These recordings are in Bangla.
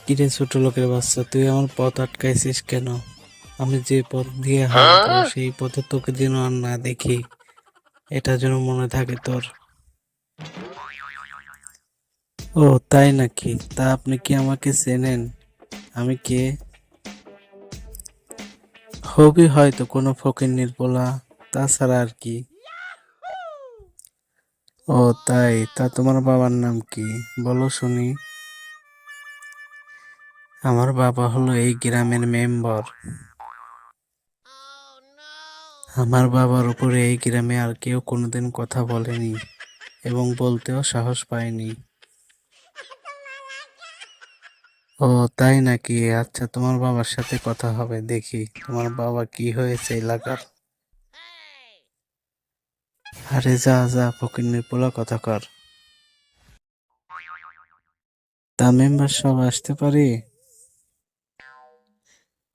কিরে ছোট লোকের বাচ্চা, তুই আমার পথ আটকাইছিস কেন? আমি যে পথ দিয়ে হাঁটবো সেই পথে তোকে যেন আর না দেখি, এটা যেন মনে থাকে তোর। ও তাই নাকি? তা আপনি কি আমাকে চেনেন? আমি কে? হবি হয়তো কোনো ফকিন্নির পোলা, তাছাড়া আর কি? ও তাই, তা তোমার বাবার নাম কি বলো শুনি। আমার বাবা হলো এই গ্রামের মেম্বার। আমার বাবার উপরে এই গ্রামে আর কেউ কোনোদিন কথা বলেনি এবং বলতেও সাহস পায়নি। ও তাই নাকি? আচ্ছা, তোমার বাবার সাথে কথা হবে, দেখি তোমার বাবা কি হয়েছে এলাকার। আরে যা যা, ফকিন্নির পোলা কথাকার। তা মেম্বার সব আসতে পারি?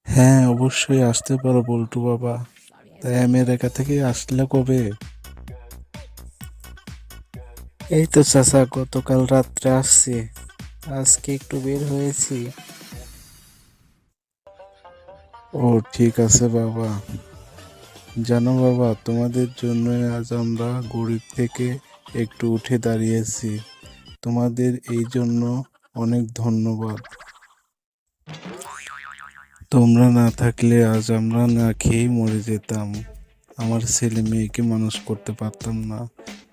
হ্যাঁ অবশ্যই আসতে পারো বল্টু বাবা। তাই আমেরিকা থেকে আসলে কবে? এই তো চাচা, গতকাল রাত্রে আসছি, আজকে একটু বের হয়েছি। ও ঠিক আছে বাবা। জানো বাবা, তোমাদের জন্য আজ আমরা গরিব থেকে একটু উঠে দাঁড়িয়েছি। তোমাদের এই জন্য অনেক ধন্যবাদ। তোমরা না থাকলে আজ আমরা না খেয়েই মরে যেতাম। আমার ছেলে মেয়েকে মানুষ করতে পারতাম না।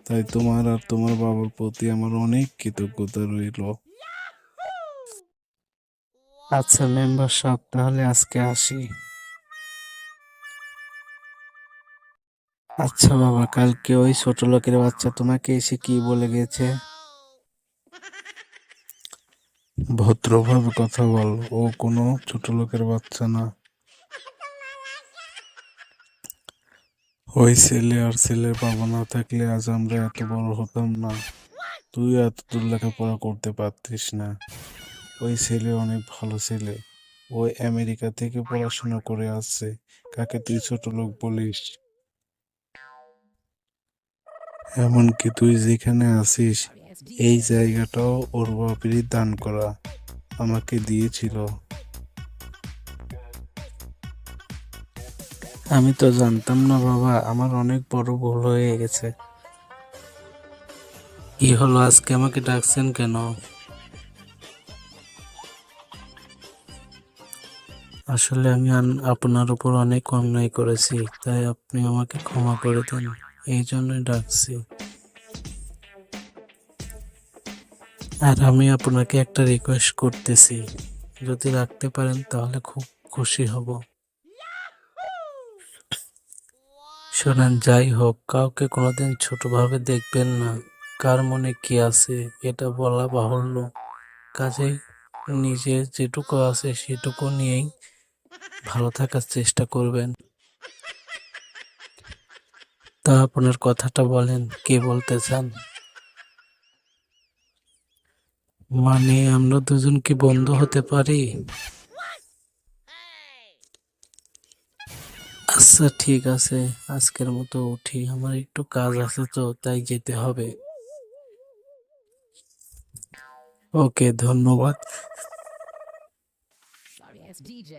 তাই তোমার আর তোমার বাবার প্রতি আমার অনেক কৃতজ্ঞতা রইল। আচ্ছা মেম্বার সাহেব, তাহলে আজকে আসি। আচ্ছা বাবা, কালকে ওই ছোট লোকের বাচ্চা তোমাকে এসে কি বলে গেছে? ভদ্রভাবে কথা বল, ও কোনো ছোট লোকের বাচ্চা না। ওই ছেলে আর ছেলের বাবা না থাকলে আজ আমরা এত বড় হতাম না। তুই এত দূর লেখাপড়া করতে পারতিস না। ওই ছেলে অনেক ভালো ছেলে। ও আমেরিকা থেকে পড়াশোনা করে আসছে। কাকে তুই ছোট লোক বলিস? এমনকি তুই যেখানে আছিস এই জায়গাটাও ওর বাপেরই দান করা, আমাকে দিয়েছিল। আমি তো জানতাম না বাবা, আমার অনেক বড় ভুল হয়ে গেছে। কি হলো, আজকে আমাকে ডাকছেন কেন? আসলে আমি আপনার উপর অনেক অন্যায় করেছি, তাই আপনি আমাকে ক্ষমা করে দেন, এই জন্যই ডাকছি। আর আমি আপনাকে একটা রিকোয়েস্ট করতেছি, যদি রাখতে পারেন তাহলে খুব খুশি হব। শোনেন, যাই হোক, কাউকে কোনোদিন ছোটভাবে দেখবেন না। কার মনে কি আছে এটা বলা বাহুল্য, কাজেই নিজের যেটুকু আছে সেটুকু নিয়েই ভালো থাকার চেষ্টা করবেন। তা আপনার কথাটা বলেন, কে বলতে চান? মানে আমরা দুজন কি বন্ধু হতে পারি? আচ্ছা ঠিক আছে, আজকের মতো উঠি, আমার একটু কাজ আছে তো তাই যেতে হবে। ওকে, ধন্যবাদ। Sorry ass DJ.